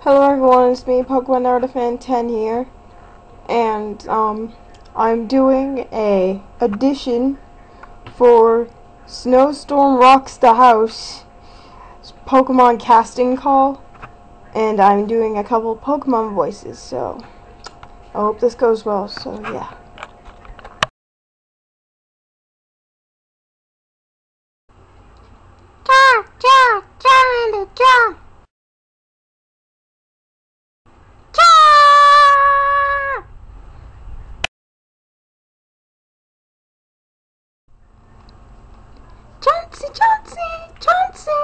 Hello everyone, it's me, Pokemon Fan 10 here, and I'm doing a audition for Snowstormroxdahouse Pokemon casting call, and I'm doing a couple Pokemon voices, so I hope this goes well, so yeah. Johnson!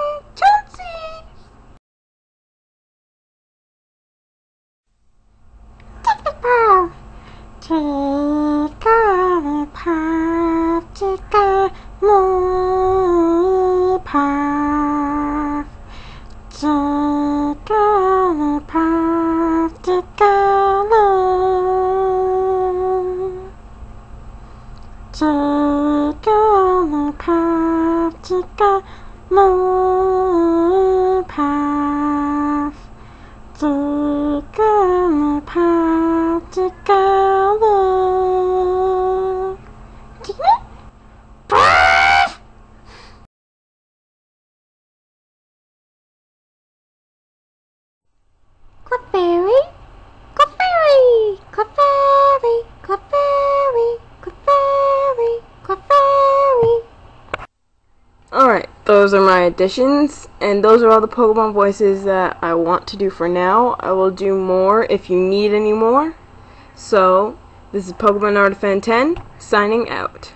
Alright, those are my auditions, and those are all the Pokemon voices that I want to do for now. I will do more if you need any more. So, this is Pokemon Fan 10, signing out.